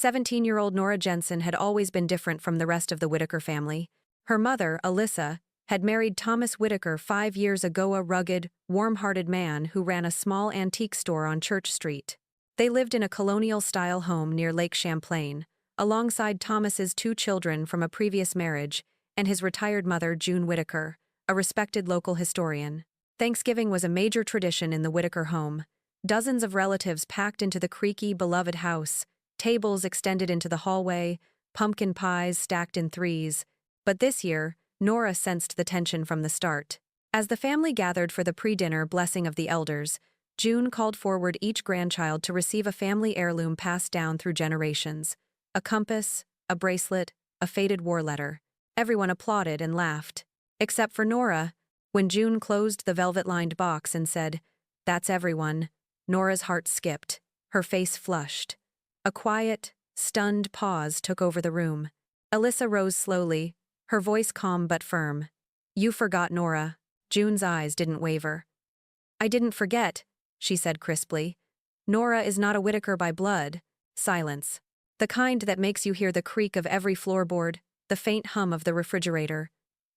17-year-old Nora Jensen had always been different from the rest of the Whitaker family. Her mother, Alyssa, had married Thomas Whitaker 5 years ago, a rugged, warm-hearted man who ran a small antique store on Church Street. They lived in a colonial-style home near Lake Champlain, alongside Thomas's 2 children from a previous marriage and his retired mother, June Whitaker, a respected local historian. Thanksgiving was a major tradition in the Whitaker home. Dozens of relatives packed into the creaky, beloved house, tables extended into the hallway, pumpkin pies stacked in threes. But this year, Nora sensed the tension from the start. As the family gathered for the pre-dinner blessing of the elders, June called forward each grandchild to receive a family heirloom passed down through generations. A compass, a bracelet, a faded war letter. Everyone applauded and laughed. Except for Nora. When June closed the velvet-lined box and said, "That's everyone," Nora's heart skipped. Her face flushed. A quiet, stunned pause took over the room. Alyssa rose slowly, her voice calm but firm. "You forgot, Nora." June's eyes didn't waver. "I didn't forget," she said crisply. "Nora is not a Whitaker by blood." Silence. The kind that makes you hear the creak of every floorboard, the faint hum of the refrigerator.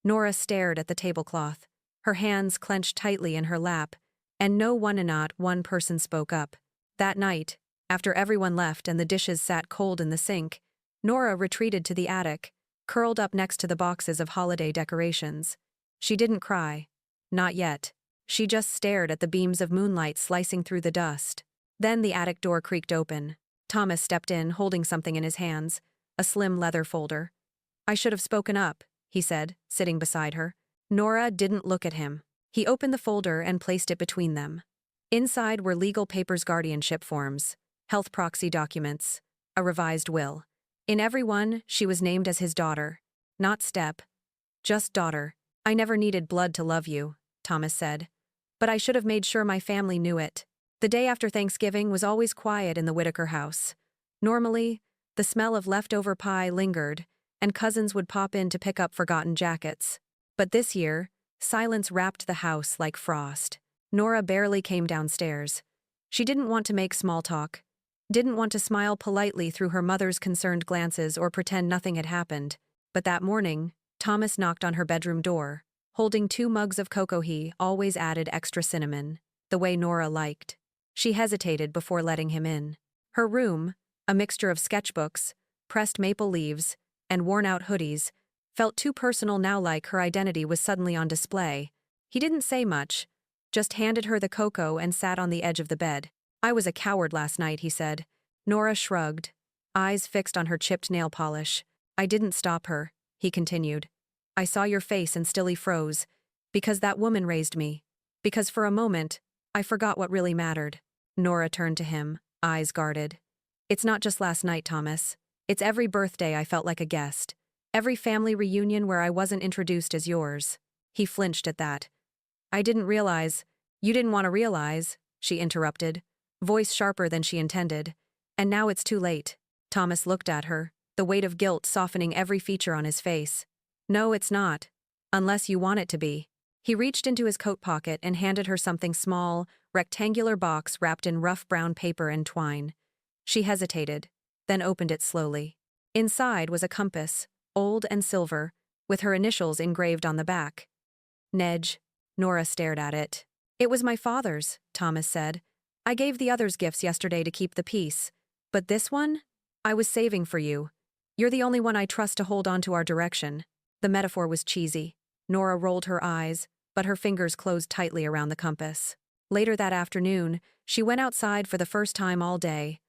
Nora stared at the tablecloth, her hands clenched tightly in her lap, and not one person spoke up. That night, after everyone left and the dishes sat cold in the sink, Nora retreated to the attic, curled up next to the boxes of holiday decorations. She didn't cry. Not yet. She just stared at the beams of moonlight slicing through the dust. Then the attic door creaked open. Thomas stepped in, holding something in his hands, a slim leather folder. "I should have spoken up," he said, sitting beside her. Nora didn't look at him. He opened the folder and placed it between them. Inside were legal papers, guardianship forms, health proxy documents, a revised will. In every one, she was named as his daughter. Not step. Just daughter. "I never needed blood to love you," Thomas said. "But I should have made sure my family knew it." The day after Thanksgiving was always quiet in the Whitaker house. Normally, the smell of leftover pie lingered, and cousins would pop in to pick up forgotten jackets. But this year, silence wrapped the house like frost. Nora barely came downstairs. She didn't want to make small talk, didn't want to smile politely through her mother's concerned glances or pretend nothing had happened. But that morning, Thomas knocked on her bedroom door, holding 2 mugs of cocoa. He always added extra cinnamon, the way Nora liked. She hesitated before letting him in. Her room, a mixture of sketchbooks, pressed maple leaves, and worn-out hoodies, felt too personal now, like her identity was suddenly on display. He didn't say much, just handed her the cocoa and sat on the edge of the bed. "I was a coward last night," he said. Nora shrugged, eyes fixed on her chipped nail polish. "I didn't stop her," he continued. "I saw your face and still he froze. Because that woman raised me. Because for a moment, I forgot what really mattered." Nora turned to him, eyes guarded. "It's not just last night, Thomas. It's every birthday I felt like a guest. Every family reunion where I wasn't introduced as yours." He flinched at that. "I didn't realize." "You didn't want to realize," she interrupted, voice sharper than she intended. "And now it's too late." Thomas looked at her, the weight of guilt softening every feature on his face. "No, it's not. Unless you want it to be." He reached into his coat pocket and handed her something small, rectangular box wrapped in rough brown paper and twine. She hesitated, then opened it slowly. Inside was a compass, old and silver, with her initials engraved on the back. "Nedge." Nora stared at it. "It was my father's," Thomas said. "I gave the others gifts yesterday to keep the peace. But this one? I was saving for you. You're the only one I trust to hold on to our direction." The metaphor was cheesy. Nora rolled her eyes, but her fingers closed tightly around the compass. Later that afternoon, she went outside for the first time all day.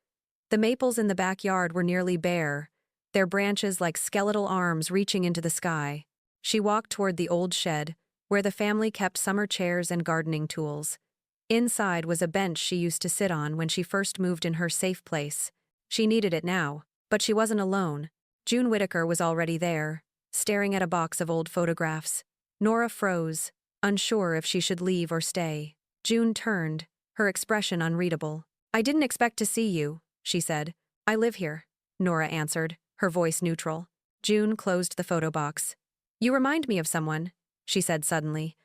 The maples in the backyard were nearly bare, their branches like skeletal arms reaching into the sky. She walked toward the old shed, where the family kept summer chairs and gardening tools. Inside was a bench she used to sit on when she first moved in her safe place. She needed it now, but she wasn't alone. June Whitaker was already there, staring at a box of old photographs. Nora froze, unsure if she should leave or stay. June turned, her expression unreadable. "I didn't expect to see you," she said. "I live here," Nora answered, her voice neutral. June closed the photo box. "You remind me of someone," she said suddenly.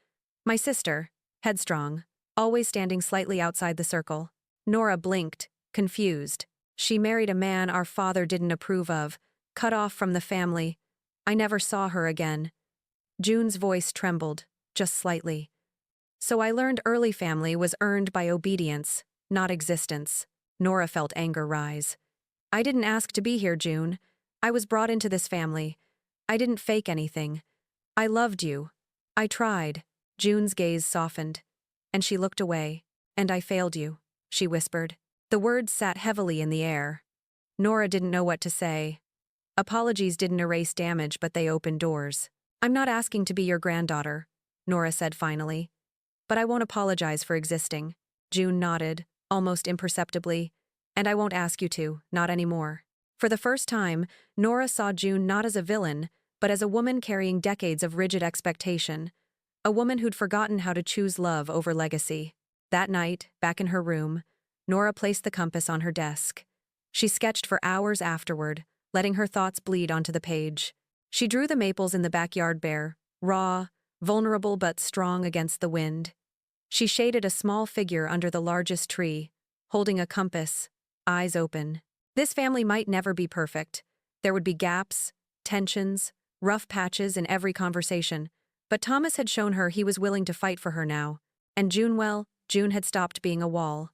"My sister, headstrong, always standing slightly outside the circle." Nora blinked, confused. She married a man our father didn't approve of, cut off from the family. I never saw her again. June's voice trembled, just slightly. So I learned early family was earned by obedience, not existence. Nora felt anger rise. I didn't ask to be here, June. I was brought into this family. I didn't fake anything. I loved you. I tried. June's gaze softened, and she looked away. And I failed you, she whispered. The words sat heavily in the air. Nora didn't know what to say. Apologies didn't erase damage, but they opened doors. I'm not asking to be your granddaughter, Nora said finally. But I won't apologize for existing. June nodded, almost imperceptibly. And I won't ask you to, not anymore. For the first time, Nora saw June not as a villain, but as a woman carrying decades of rigid expectation. A woman who'd forgotten how to choose love over legacy. That night, back in her room, Nora placed the compass on her desk. She sketched for hours afterward, letting her thoughts bleed onto the page. She drew the maples in the backyard bare, raw, vulnerable but strong against the wind. She shaded a small figure under the largest tree, holding a compass, eyes open. This family might never be perfect. There would be gaps, tensions, rough patches in every conversation. But Thomas had shown her he was willing to fight for her now. And June had stopped being a wall.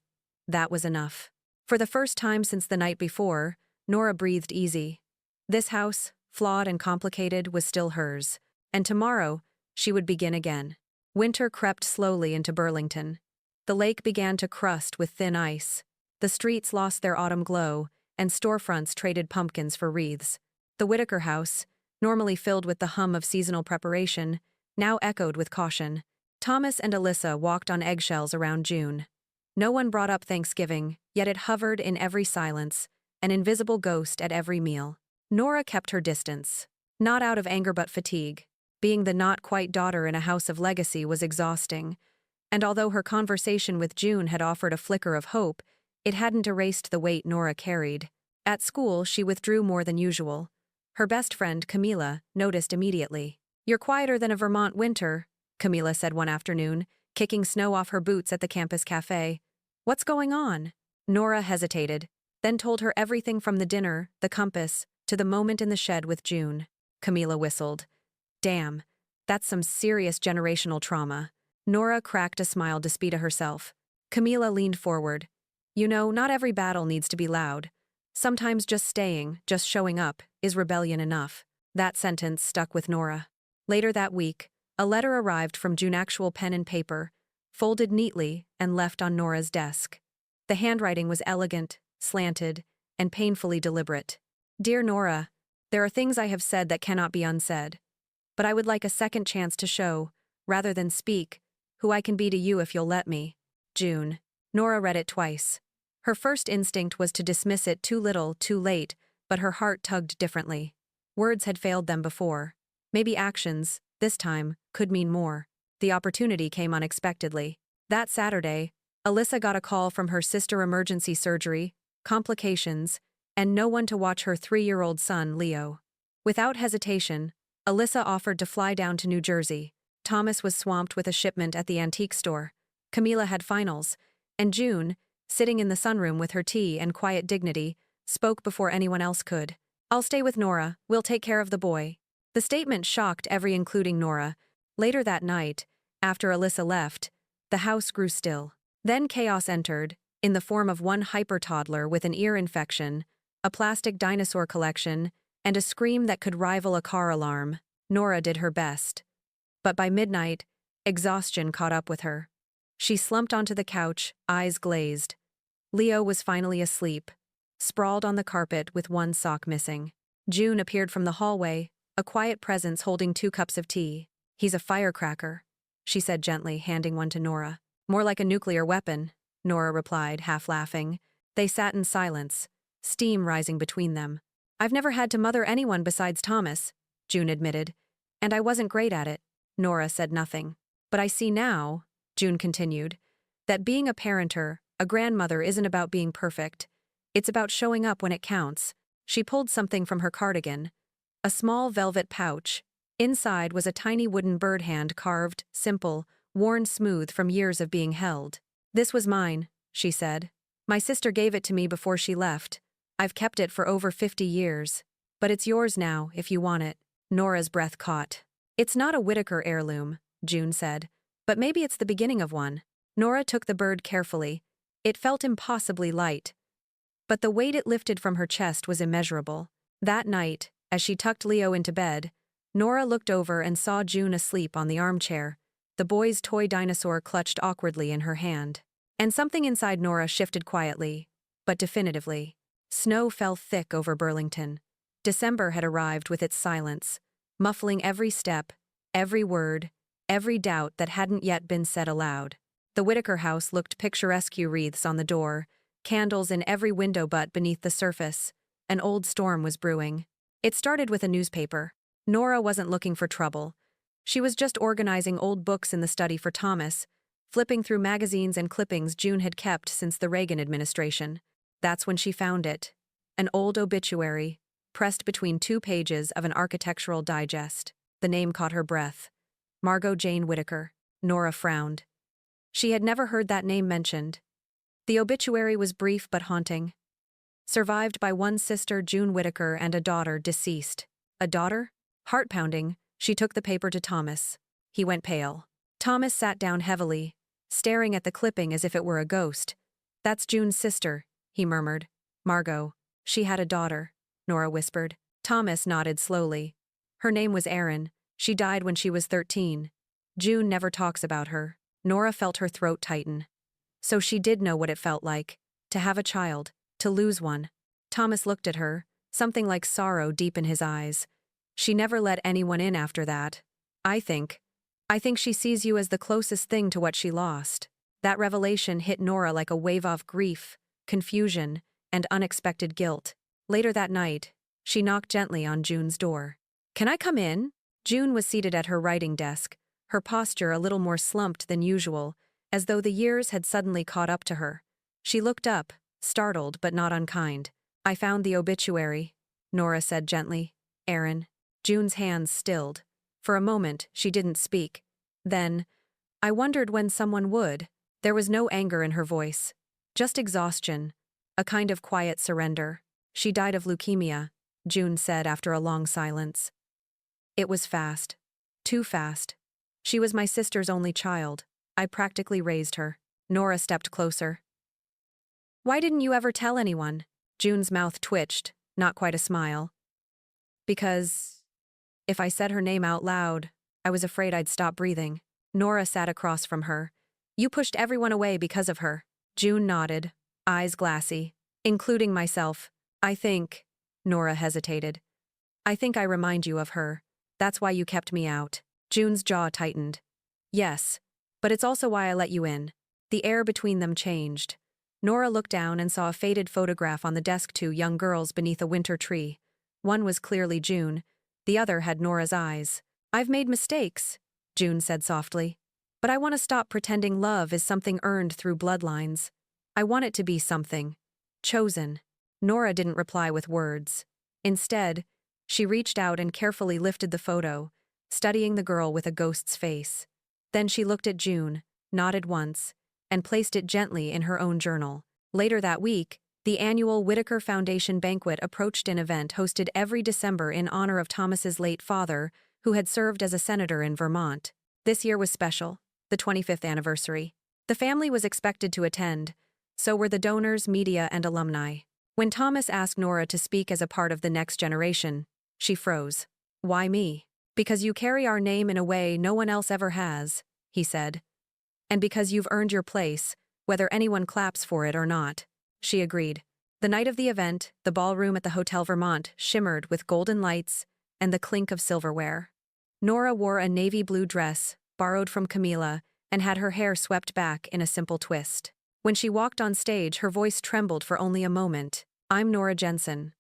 That was enough. For the first time since the night before, Nora breathed easy. This house, flawed and complicated, was still hers. And tomorrow, she would begin again. Winter crept slowly into Burlington. The lake began to crust with thin ice. The streets lost their autumn glow, and storefronts traded pumpkins for wreaths. The Whitaker house, normally filled with the hum of seasonal preparation, now echoed with caution. Thomas and Alyssa walked on eggshells around June. No one brought up Thanksgiving, yet it hovered in every silence, an invisible ghost at every meal. Nora kept her distance. Not out of anger but fatigue. Being the not-quite daughter in a house of legacy was exhausting, and although her conversation with June had offered a flicker of hope, it hadn't erased the weight Nora carried. At school, she withdrew more than usual. Her best friend, Camila, noticed immediately. "You're quieter than a Vermont winter," Camila said one afternoon, kicking snow off her boots at the campus cafe. "What's going on?" Nora hesitated, then told her everything from the dinner, the compass, to the moment in the shed with June. Camila whistled. "Damn, that's some serious generational trauma." Nora cracked a smile despite herself. Camila leaned forward. "You know, not every battle needs to be loud. Sometimes just staying, just showing up, is rebellion enough." That sentence stuck with Nora. Later that week, a letter arrived from June, actual pen and paper, folded neatly and left on Nora's desk. The handwriting was elegant, slanted, and painfully deliberate. "Dear Nora, there are things I have said that cannot be unsaid. But I would like a second chance to show, rather than speak, who I can be to you if you'll let me. June." Nora read it twice. Her first instinct was to dismiss it, too little, too late, but her heart tugged differently. Words had failed them before. Maybe actions, this time, could mean more. The opportunity came unexpectedly. That Saturday, Alyssa got a call from her sister: emergency surgery, complications, and no one to watch her 3-year-old son, Leo. Without hesitation, Alyssa offered to fly down to New Jersey. Thomas was swamped with a shipment at the antique store. Camila had finals, and June, sitting in the sunroom with her tea and quiet dignity, spoke before anyone else could. "I'll stay with Nora. We'll take care of the boy." The statement shocked every, including Nora. Later that night, after Alyssa left, the house grew still. Then chaos entered, in the form of one hyper-toddler with an ear infection, a plastic dinosaur collection, and a scream that could rival a car alarm. Nora did her best. But by midnight, exhaustion caught up with her. She slumped onto the couch, eyes glazed. Leo was finally asleep, sprawled on the carpet with one sock missing. June appeared from the hallway, a quiet presence holding 2 cups of tea. "He's a firecracker," she said gently, handing one to Nora. "More like a nuclear weapon," Nora replied, half laughing. They sat in silence, steam rising between them. "I've never had to mother anyone besides Thomas," June admitted. "And I wasn't great at it." Nora said nothing. "But I see now," June continued, "that being a parenter, a grandmother, isn't about being perfect. It's about showing up when it counts." She pulled something from her cardigan, a small velvet pouch. Inside was a tiny wooden bird hand, carved, simple, worn smooth from years of being held. "This was mine," she said. "My sister gave it to me before she left, I've kept it for over 50 years. But it's yours now, if you want it. Nora's breath caught. It's not a Whitaker heirloom, June said. But maybe it's the beginning of one. Nora took the bird carefully. It felt impossibly light. But the weight it lifted from her chest was immeasurable. That night, as she tucked Leo into bed, Nora looked over and saw June asleep on the armchair, the boy's toy dinosaur clutched awkwardly in her hand. And something inside Nora shifted quietly, but definitively. Snow fell thick over Burlington. December had arrived with its silence, muffling every step, every word, every doubt that hadn't yet been said aloud. The Whitaker house looked picturesque, wreaths on the door, candles in every window but beneath the surface. An old storm was brewing. It started with a newspaper. Nora wasn't looking for trouble. She was just organizing old books in the study for Thomas, flipping through magazines and clippings June had kept since the Reagan administration. That's when she found it. An old obituary, pressed between 2 pages of an architectural digest. The name caught her breath. Margot Jane Whitaker. Nora frowned. She had never heard that name mentioned. The obituary was brief but haunting. Survived by one sister, June Whitaker, and a daughter, deceased. A daughter? Heart-pounding, she took the paper to Thomas. He went pale. Thomas sat down heavily, staring at the clipping as if it were a ghost. That's June's sister, he murmured. Margot. She had a daughter, Nora whispered. Thomas nodded slowly. Her name was Erin. She died when she was 13. June never talks about her. Nora felt her throat tighten. So she did know what it felt like, to have a child, to lose one. Thomas looked at her, something like sorrow deep in his eyes. She never let anyone in after that. I think she sees you as the closest thing to what she lost. That revelation hit Nora like a wave of grief, confusion, and unexpected guilt. Later that night, she knocked gently on June's door. Can I come in? June was seated at her writing desk, her posture a little more slumped than usual, as though the years had suddenly caught up to her. She looked up, startled but not unkind. I found the obituary, Nora said gently. Erin. June's hands stilled. For a moment, she didn't speak. Then, I wondered when someone would. There was no anger in her voice. Just exhaustion. A kind of quiet surrender. She died of leukemia, June said after a long silence. It was fast. Too fast. She was my sister's only child. I practically raised her. Nora stepped closer. Why didn't you ever tell anyone? June's mouth twitched, not quite a smile. Because if I said her name out loud, I was afraid I'd stop breathing. Nora sat across from her. You pushed everyone away because of her. June nodded, eyes glassy. Including myself. I think, Nora hesitated. I think I remind you of her. That's why you kept me out. June's jaw tightened. Yes, but it's also why I let you in. The air between them changed. Nora looked down and saw a faded photograph on the desk, 2 young girls beneath a winter tree. One was clearly June. The other had Nora's eyes. I've made mistakes, June said softly. But I want to stop pretending love is something earned through bloodlines. I want it to be something chosen. Nora didn't reply with words. Instead, she reached out and carefully lifted the photo, studying the girl with a ghost's face. Then she looked at June, nodded once, and placed it gently in her own journal. Later that week, the annual Whitaker Foundation banquet approached, an event hosted every December in honor of Thomas's late father, who had served as a senator in Vermont. This year was special, the 25th anniversary. The family was expected to attend, so were the donors, media, and alumni. When Thomas asked Nora to speak as a part of the next generation, she froze. Why me? Because you carry our name in a way no one else ever has, he said. And because you've earned your place, whether anyone claps for it or not. She agreed. The night of the event, the ballroom at the Hotel Vermont shimmered with golden lights and the clink of silverware. Nora wore a navy blue dress, borrowed from Camila, and had her hair swept back in a simple twist. When she walked on stage, her voice trembled for only a moment. I'm Nora Jensen.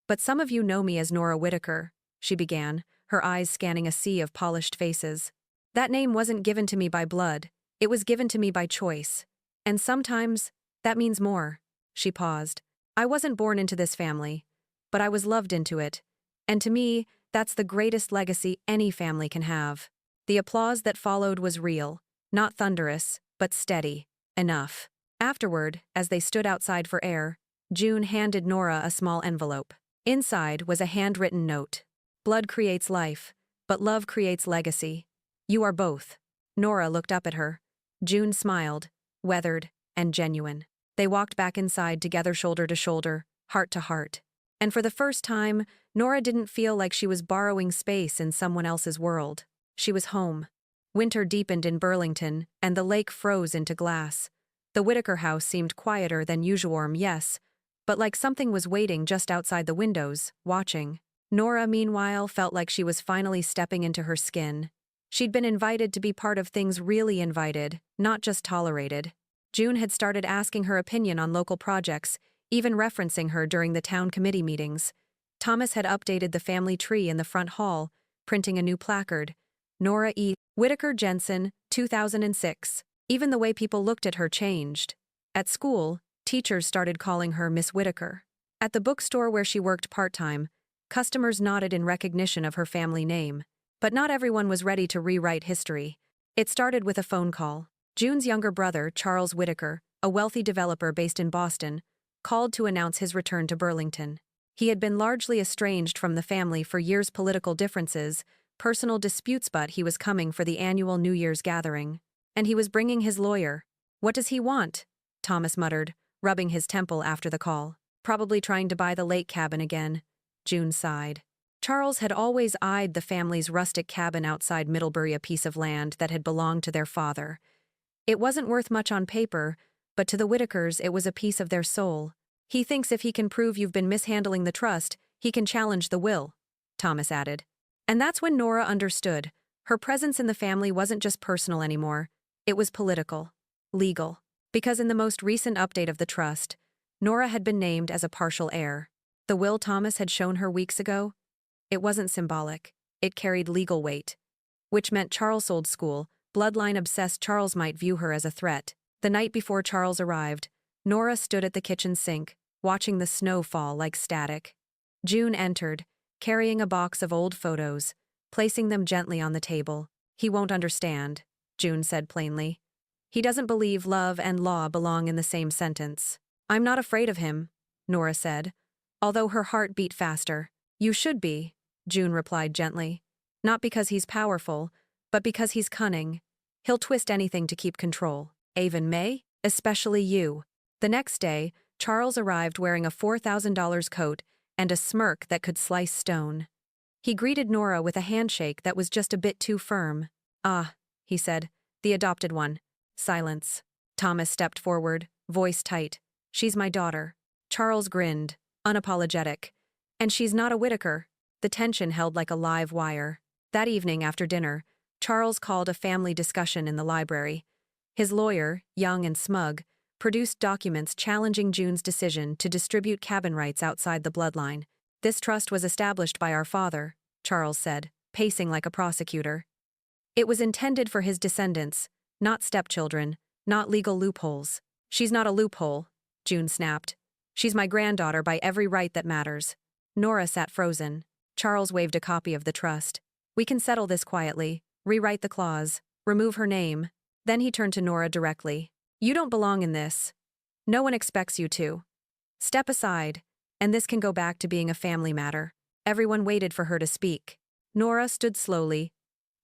But some of you know me as Nora Whitaker, she began, her eyes scanning a sea of polished faces. That name wasn't given to me by blood, it was given to me by choice. And sometimes, that means more. She paused. I wasn't born into this family, but I was loved into it. And to me, that's the greatest legacy any family can have. The applause that followed was real, not thunderous, but steady. Enough. Afterward, as they stood outside for air, June handed Nora a small envelope. Inside was a handwritten note. Blood creates life, but love creates legacy. You are both. Nora looked up at her. June smiled, weathered, and genuine. They walked back inside together, shoulder to shoulder, heart to heart. And for the first time, Nora didn't feel like she was borrowing space in someone else's world. She was home. Winter deepened in Burlington, and the lake froze into glass. The Whitaker house seemed quieter than usual, yes, but like something was waiting just outside the windows, watching. Nora, meanwhile, felt like she was finally stepping into her skin. She'd been invited to be part of things really invited, not just tolerated. June had started asking her opinion on local projects, even referencing her during the town committee meetings. Thomas had updated the family tree in the front hall, printing a new placard. Nora E. Whitaker Jensen, 2006. Even the way people looked at her changed. At school, teachers started calling her Miss Whitaker. At the bookstore where she worked part-time, customers nodded in recognition of her family name. But not everyone was ready to rewrite history. It started with a phone call. June's younger brother, Charles Whitaker, a wealthy developer based in Boston, called to announce his return to Burlington. He had been largely estranged from the family for years' political differences, personal disputes, but he was coming for the annual New Year's gathering. And he was bringing his lawyer. What does he want? Thomas muttered, rubbing his temple after the call. Probably trying to buy the lake cabin again. June sighed. Charles had always eyed the family's rustic cabin outside Middlebury, a piece of land that had belonged to their father. It wasn't worth much on paper, but to the Whitakers it was a piece of their soul. He thinks if he can prove you've been mishandling the trust, he can challenge the will, Thomas added. And that's when Nora understood. Her presence in the family wasn't just personal anymore. It was political. Legal. Because in the most recent update of the trust, Nora had been named as a partial heir. The will Thomas had shown her weeks ago? It wasn't symbolic. It carried legal weight. Which meant Charles sold school. Bloodline-obsessed Charles might view her as a threat. The night before Charles arrived, Nora stood at the kitchen sink, watching the snow fall like static. June entered, carrying a box of old photos, placing them gently on the table. He won't understand, June said plainly. He doesn't believe love and law belong in the same sentence. I'm not afraid of him, Nora said, although her heart beat faster. You should be, June replied gently. Not because he's powerful, but because he's cunning. He'll twist anything to keep control. Even May? Especially you. The next day, Charles arrived wearing a $4,000 coat and a smirk that could slice stone. He greeted Nora with a handshake that was just a bit too firm. Ah, he said, the adopted one. Silence. Thomas stepped forward, voice tight. She's my daughter. Charles grinned, unapologetic. And she's not a Whitaker. The tension held like a live wire. That evening after dinner, Charles called a family discussion in the library. His lawyer, young and smug, produced documents challenging June's decision to distribute cabin rights outside the bloodline. This trust was established by our father, Charles said, pacing like a prosecutor. It was intended for his descendants, not stepchildren, not legal loopholes. She's not a loophole, June snapped. She's my granddaughter by every right that matters. Nora sat frozen. Charles waved a copy of the trust. We can settle this quietly, rewrite the clause, remove her name. Then he turned to Nora directly. You don't belong in this. No one expects you to. Step aside, and this can go back to being a family matter. Everyone waited for her to speak. Nora stood slowly,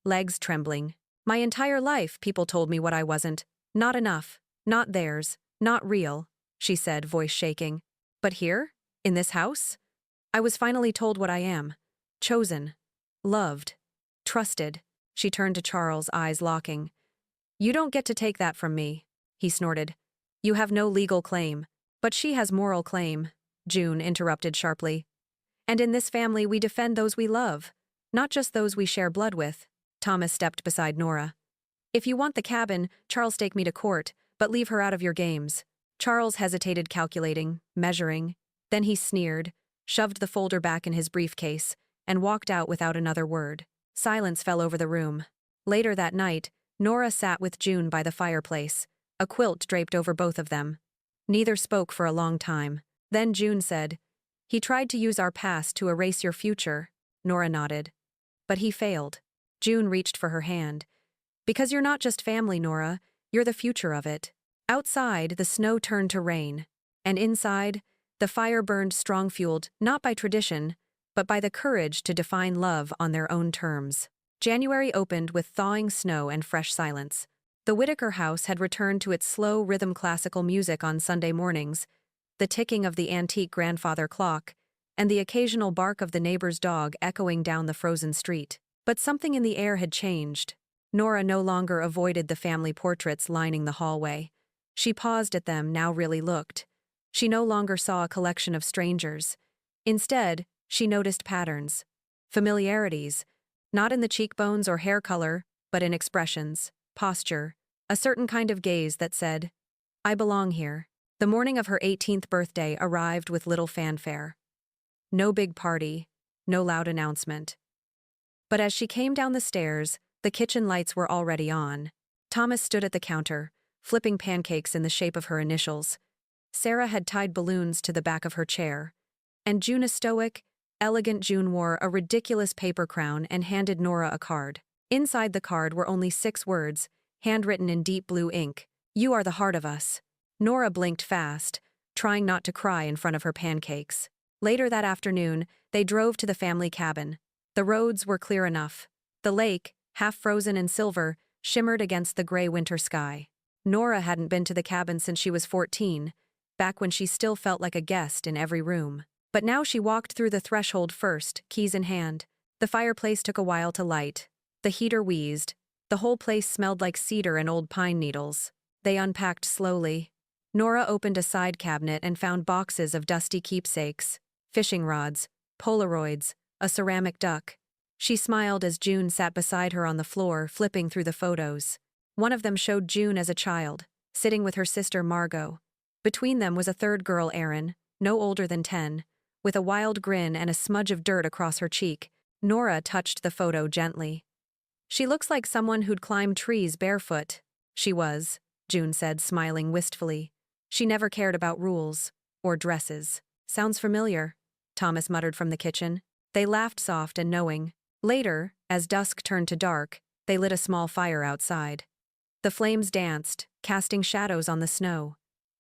legs trembling. My entire life, people told me what I wasn't. Not enough, not theirs, not real, she said, voice shaking. But here, in this house, I was finally told what I am. Chosen. Loved. Trusted. She turned to Charles, eyes locking. You don't get to take that from me, he snorted. You have no legal claim. But she has moral claim, June interrupted sharply. And in this family we defend those we love, not just those we share blood with. Thomas stepped beside Nora. If you want the cabin, Charles, take me to court, but leave her out of your games. Charles hesitated, calculating, measuring. Then he sneered, shoved the folder back in his briefcase, and walked out without another word. Silence fell over the room. Later that night, Nora sat with June by the fireplace, a quilt draped over both of them. Neither spoke for a long time. Then June said, He tried to use our past to erase your future. Nora nodded. But he failed. June reached for her hand. Because you're not just family, Nora, you're the future of it. Outside, the snow turned to rain. And inside, The fire burned strong-fueled, not by tradition, but by the courage to define love on their own terms. January opened with thawing snow and fresh silence. The Whitaker house had returned to its slow rhythm classical music on Sunday mornings, the ticking of the antique grandfather clock, and the occasional bark of the neighbor's dog echoing down the frozen street. But something in the air had changed. Nora no longer avoided the family portraits lining the hallway. She paused at them, now really looked. She no longer saw a collection of strangers. Instead, she noticed patterns, familiarities, not in the cheekbones or hair color, but in expressions, posture, a certain kind of gaze that said, "I belong here." The morning of her 18th birthday arrived with little fanfare. No big party, no loud announcement. But as she came down the stairs, the kitchen lights were already on. Thomas stood at the counter, flipping pancakes in the shape of her initials. Sarah had tied balloons to the back of her chair. And June, a stoic, elegant June, wore a ridiculous paper crown and handed Nora a card. Inside the card were only 6 words, handwritten in deep blue ink. "You are the heart of us." Nora blinked fast, trying not to cry in front of her pancakes. Later that afternoon, they drove to the family cabin. The roads were clear enough. The lake, half frozen in silver, shimmered against the gray winter sky. Nora hadn't been to the cabin since she was 14, back when she still felt like a guest in every room. But now she walked through the threshold first, keys in hand. The fireplace took a while to light. The heater wheezed. The whole place smelled like cedar and old pine needles. They unpacked slowly. Nora opened a side cabinet and found boxes of dusty keepsakes, fishing rods, Polaroids, a ceramic duck. She smiled as June sat beside her on the floor, flipping through the photos. One of them showed June as a child, sitting with her sister Margot. Between them was a third girl, Erin, no older than 10, with a wild grin and a smudge of dirt across her cheek. Nora touched the photo gently. "She looks like someone who'd climb trees barefoot." "She was," June said, smiling wistfully. "She never cared about rules. Or dresses." "Sounds familiar," Thomas muttered from the kitchen. They laughed soft and knowing. Later, as dusk turned to dark, they lit a small fire outside. The flames danced, casting shadows on the snow.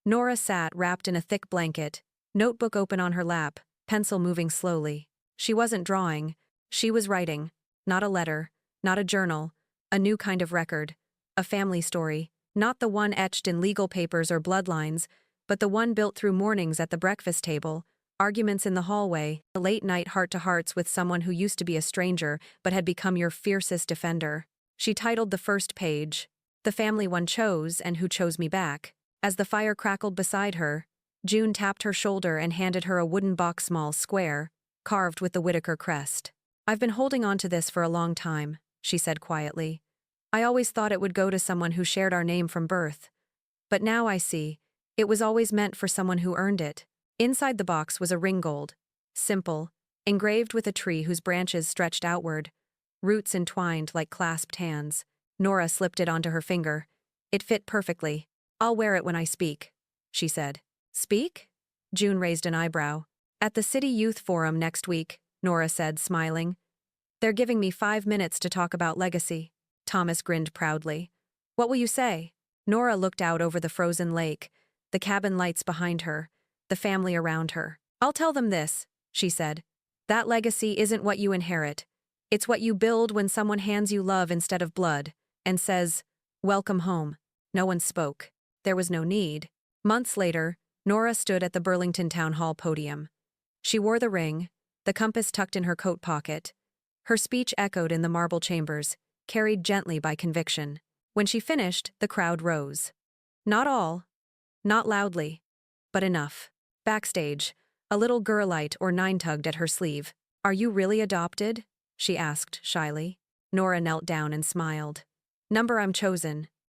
Nora sat wrapped in a thick blanket, notebook open on her lap, pencil moving slowly. She wasn't drawing. She was writing. Not a letter, not a journal, a new kind of record. A family story, not the one etched in legal papers or bloodlines, but the one built through mornings at the breakfast table, arguments in the hallway, late-night heart-to-hearts with someone who used to be a stranger but had become your fiercest defender. She titled the first page, "The Family One Chose and Who Chose Me Back." As the fire crackled beside her, June tapped her shoulder and handed her a wooden box, small, square, carved with the Whitaker crest. "I've been holding on to this for a long time," she said quietly. "I always thought it would go to someone who shared our name from birth. But now I see, it was always meant for someone who earned it." Inside the box was a ringgold, simple, engraved with a tree whose branches stretched outward, roots entwined like clasped hands. Nora slipped it onto her finger. It fit perfectly. "I'll wear it when I speak," she said. "Speak?" June raised an eyebrow. "At the City Youth Forum next week," Nora said, smiling. "They're giving me 5 minutes to talk about legacy." Thomas grinned proudly. "What will you say?" Nora looked out over the frozen lake, the cabin lights behind her, the family around her. "I'll tell them this," she said. "That legacy isn't what you inherit. It's what you build when someone hands you love instead of blood, and says, 'Welcome home.'" No one spoke. There was no need. Months later, Nora stood at the Burlington Town Hall podium. She wore the ring, the compass tucked in her coat pocket. Her speech echoed in the marble chambers, carried gently by conviction. When she finished, the crowd rose. Not all, not loudly, but enough. Backstage, a little girlite or 9 tugged at her sleeve. "Are you really adopted?" she asked shyly. Nora knelt down and smiled. "Number I'm chosen,"